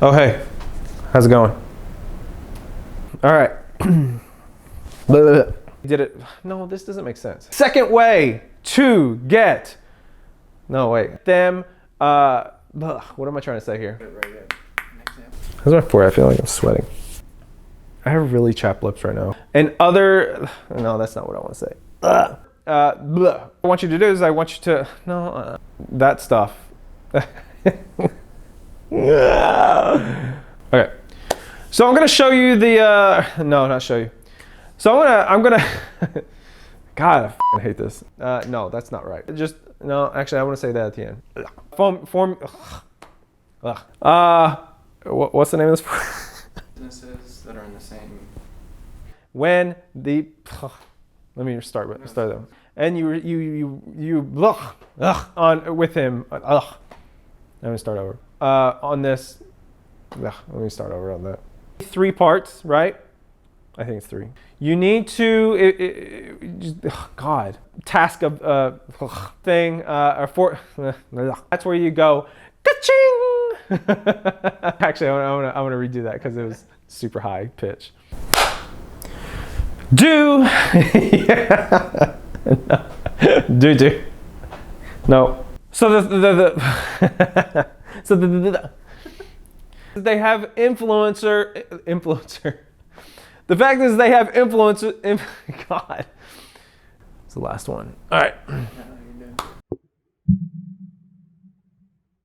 Oh, hey. How's it going? All right. Did it? No, this doesn't make sense. Second way to get. No, wait. Them. What am I trying to say here? How's my forehead? I feel like I'm sweating. I have really chapped lips right now. And other. No, that's not what I want to say. What I want you to do is I want you to. No, that stuff. Okay. So I'm gonna show you the. No, not show you. So I'm gonna. God, I f***ing hate this. No, that's not right. Just no. Actually, I want to say that at the end. What's the name of this? Businesses that are in the same. When the. Let me start there. And you on with him. Let me start over. On this. Let me start over on that. 3 parts, right? I think it's 3. You need to, God, task of thing, or for, that's where you go, ka-ching! Actually, I want to redo that because it was super high pitch. Do, do. No. So they have influencer. The fact is they have influencer. God, it's the last one. All right.